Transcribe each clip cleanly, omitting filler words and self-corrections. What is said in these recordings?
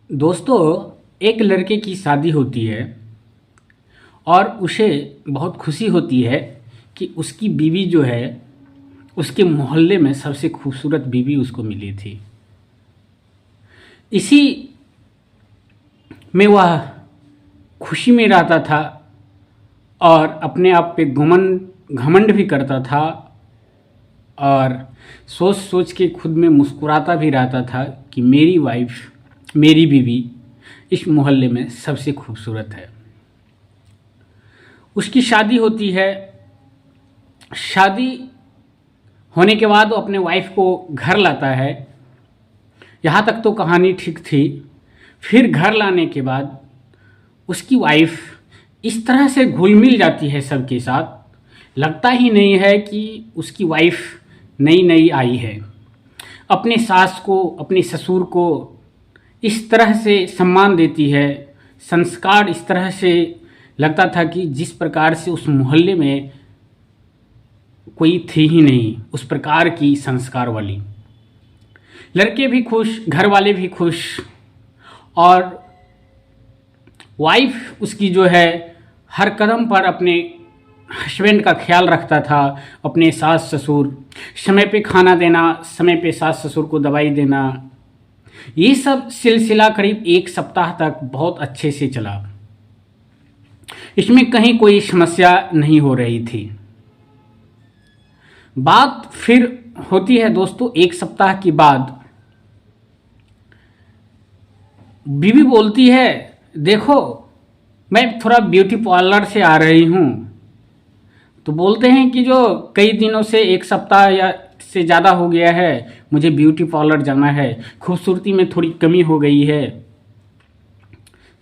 दोस्तों, एक लड़के की शादी होती है और उसे बहुत खुशी होती है कि उसकी बीवी जो है उसके मोहल्ले में सबसे खूबसूरत बीवी उसको मिली थी। इसी में वह खुशी में रहता था और अपने आप पे घमंड भी करता था और सोच सोच के खुद में मुस्कुराता भी रहता था कि मेरी वाइफ, मेरी बीवी इस मोहल्ले में सबसे खूबसूरत है। उसकी शादी होती है। शादी होने के बाद वो अपने वाइफ को घर लाता है। यहाँ तक तो कहानी ठीक थी। फिर घर लाने के बाद उसकी वाइफ इस तरह से घुल मिल जाती है सबके साथ, लगता ही नहीं है कि उसकी वाइफ नई नई आई है। अपने सास को, अपने ससुर को इस तरह से सम्मान देती है, संस्कार इस तरह से लगता था कि जिस प्रकार से उस मोहल्ले में कोई थी ही नहीं, उस प्रकार की संस्कार वाली। लड़के भी खुश, घर वाले भी खुश और वाइफ उसकी जो है हर कदम पर अपने हस्बैंड का ख्याल रखता था। अपने सास ससुर, समय पे खाना देना, समय पे सास ससुर को दवाई देना, ये सब सिलसिला करीब एक सप्ताह तक बहुत अच्छे से चला। इसमें कहीं कोई समस्या नहीं हो रही थी। बात फिर होती है दोस्तों, एक सप्ताह के बाद बीवी बोलती है, देखो मैं थोड़ा ब्यूटी पार्लर से आ रही हूँ। तो बोलते हैं कि जो कई दिनों से, एक सप्ताह या से ज़्यादा हो गया है, मुझे ब्यूटी पार्लर जाना है, खूबसूरती में थोड़ी कमी हो गई है।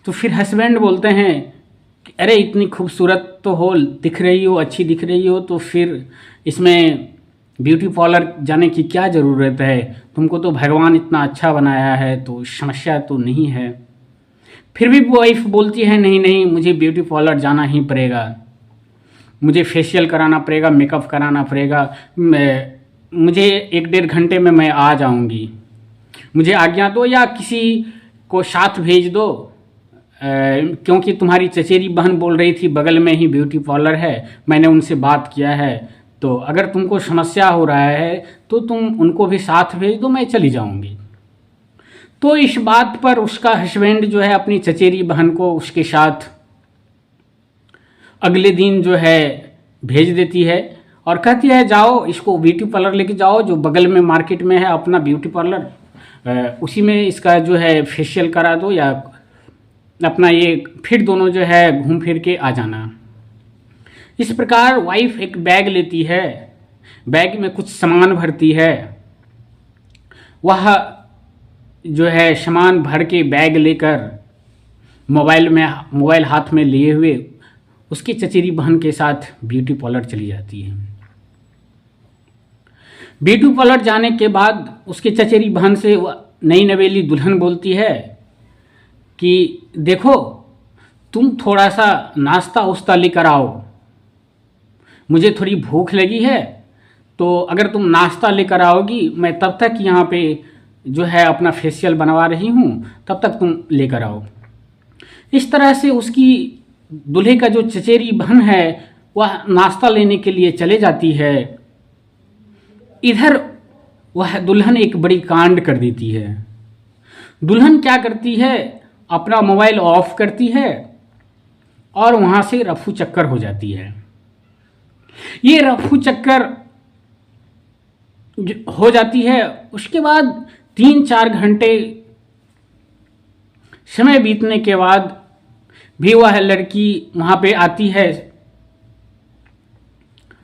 तो फिर हस्बैंड बोलते हैं कि अरे इतनी खूबसूरत तो हो, दिख रही हो, अच्छी दिख रही हो, तो फिर इसमें ब्यूटी पार्लर जाने की क्या ज़रूरत है? तुमको तो भगवान इतना अच्छा बनाया है, तो समस्या तो नहीं है। फिर भी वाइफ बोलती है नहीं नहीं, मुझे ब्यूटी पार्लर जाना ही पड़ेगा, मुझे फेशियल कराना पड़ेगा, मेकअप कराना पड़ेगा, मुझे 1-1.5 घंटे में मैं आ जाऊंगी, मुझे आज्ञा दो या किसी को साथ भेज दो, क्योंकि तुम्हारी चचेरी बहन बोल रही थी बगल में ही ब्यूटी पार्लर है, मैंने उनसे बात किया है, तो अगर तुमको समस्या हो रहा है तो तुम उनको भी साथ भेज दो, मैं चली जाऊंगी। तो इस बात पर उसका हस्बैंड जो है अपनी चचेरी बहन को उसके साथ अगले दिन जो है भेज देती है और कहती है जाओ इसको ब्यूटी पार्लर लेके जाओ, जो बगल में मार्केट में है अपना ब्यूटी पार्लर, उसी में इसका जो है फेशियल करा दो या अपना ये, फिर दोनों जो है घूम फिर के आ जाना। इस प्रकार वाइफ एक बैग लेती है, बैग में कुछ सामान भरती है। वह जो है सामान भर के बैग लेकर मोबाइल हाथ में लिए हुए उसकी चचेरी बहन के साथ ब्यूटी पार्लर चली जाती है। ब्यूटी पार्लर जाने के बाद उसकी चचेरी बहन से नई नवेली दुल्हन बोलती है कि देखो तुम थोड़ा सा नाश्ता उस्ता लेकर आओ, मुझे थोड़ी भूख लगी है, तो अगर तुम नाश्ता लेकर आओगी मैं तब तक यहाँ पे जो है अपना फेशियल बनवा रही हूँ, तब तक तुम लेकर आओ। इस तरह से उसकी दूल्हे का जो चचेरी बहन है वह नाश्ता लेने के लिए चले जाती है। इधर वह दुल्हन एक बड़ी कांड कर देती है। दुल्हन क्या करती है, अपना मोबाइल ऑफ करती है और वहाँ से रफू चक्कर हो जाती है। ये रफू चक्कर हो जाती है। उसके बाद 3-4 घंटे समय बीतने के बाद भी वह लड़की वहाँ पे आती है,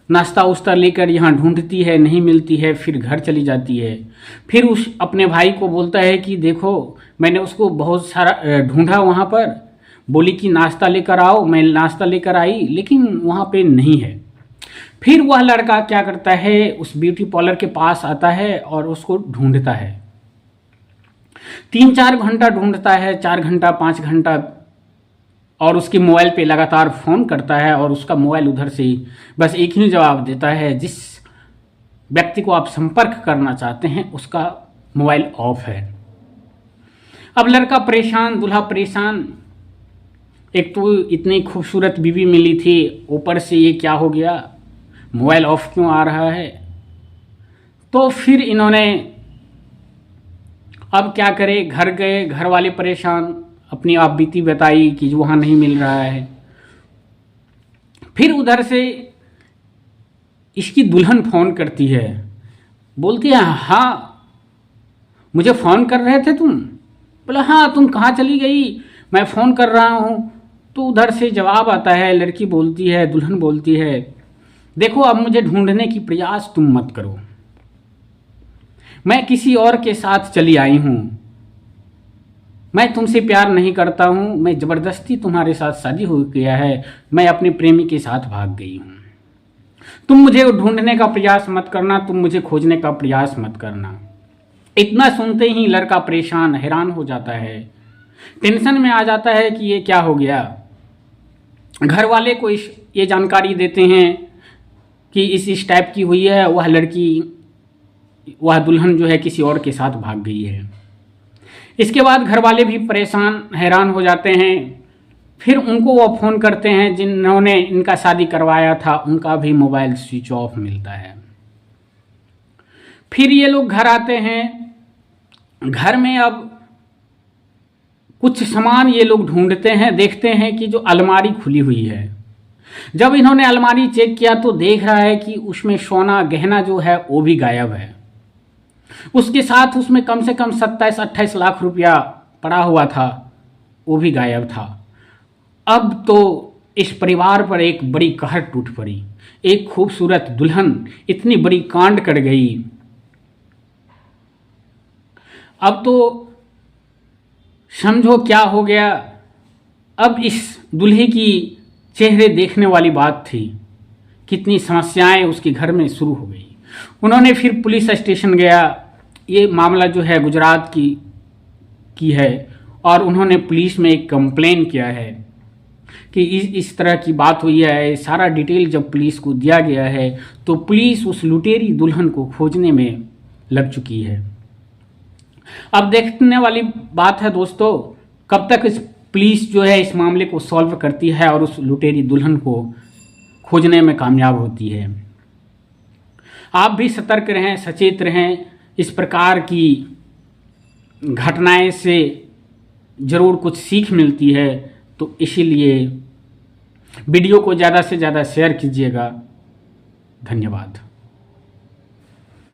नाश्ता उस्ता लेकर यहाँ ढूंढती है, नहीं मिलती है, फिर घर चली जाती है। फिर उस अपने भाई को बोलता है कि देखो मैंने उसको बहुत सारा ढूंढा, वहाँ पर बोली कि नाश्ता लेकर आओ, मैं नाश्ता लेकर आई, लेकिन वहाँ पे नहीं है। फिर वह लड़का क्या करता है, उस ब्यूटी पार्लर के पास आता है और उसको ढूंढता है। 3-4 घंटा ढूंढता है, 4 घंटा 5 घंटा, और उसके मोबाइल पे लगातार फ़ोन करता है और उसका मोबाइल उधर से बस एक ही जवाब देता है, जिस व्यक्ति को आप संपर्क करना चाहते हैं उसका मोबाइल ऑफ है। अब लड़का परेशान, दूल्हा परेशान। एक तो इतनी खूबसूरत बीवी मिली थी, ऊपर से ये क्या हो गया, मोबाइल ऑफ क्यों आ रहा है। तो फिर इन्होंने अब क्या करे, घर गए, घर वाले परेशान, अपनी आप बीती बताई कि वहाँ नहीं मिल रहा है। फिर उधर से इसकी दुल्हन फ़ोन करती है, बोलती है हाँ मुझे फ़ोन कर रहे थे तुम। बोला हाँ, तुम कहाँ चली गई, मैं फ़ोन कर रहा हूँ। तो उधर से जवाब आता है, लड़की बोलती है, दुल्हन बोलती है, देखो अब मुझे ढूंढने की प्रयास तुम मत करो, मैं किसी और के साथ चली आई हूँ, मैं तुमसे प्यार नहीं करता हूँ, मैं ज़बरदस्ती तुम्हारे साथ शादी हो गया है, मैं अपने प्रेमी के साथ भाग गई हूँ। तुम मुझे ढूंढने का प्रयास मत करना, तुम मुझे खोजने का प्रयास मत करना। इतना सुनते ही लड़का परेशान, हैरान हो जाता है, टेंशन में आ जाता है कि ये क्या हो गया। घर वाले को ये जानकारी देते हैं कि इस टाइप की हुई है, वह लड़की, वह दुल्हन जो है किसी और के साथ भाग गई है। इसके बाद घर वाले भी परेशान, हैरान हो जाते हैं। फिर उनको वो फ़ोन करते हैं जिन्होंने इनका शादी करवाया था, उनका भी मोबाइल स्विच ऑफ मिलता है। फिर ये लोग घर आते हैं, घर में अब कुछ सामान ये लोग ढूंढते हैं, देखते हैं कि जो अलमारी खुली हुई है। जब इन्होंने अलमारी चेक किया तो देख रहा है कि उसमें सोना गहना जो है वो भी गायब है। उसके साथ उसमें कम से कम 27-28 लाख रुपया पड़ा हुआ था, वो भी गायब था। अब तो इस परिवार पर एक बड़ी कहर टूट पड़ी। एक खूबसूरत दुल्हन इतनी बड़ी कांड कर गई। अब तो समझो क्या हो गया। अब इस दूल्हे की चेहरे देखने वाली बात थी, कितनी समस्याएं उसके घर में शुरू हो गई। उन्होंने फिर पुलिस स्टेशन गया, ये मामला जो है गुजरात की है, और उन्होंने पुलिस में एक कंप्लेन किया है कि इस तरह की बात हुई है। सारा डिटेल जब पुलिस को दिया गया है तो पुलिस उस लुटेरी दुल्हन को खोजने में लग चुकी है। अब देखने वाली बात है दोस्तों, कब तक इस पुलिस जो है इस मामले को सॉल्व करती है और उस लुटेरी दुल्हन को खोजने में कामयाब होती है। आप भी सतर्क रहें, सचेत रहें। इस प्रकार की घटनाएं से ज़रूर कुछ सीख मिलती है, तो इसीलिए वीडियो को ज़्यादा से ज़्यादा शेयर कीजिएगा। धन्यवाद।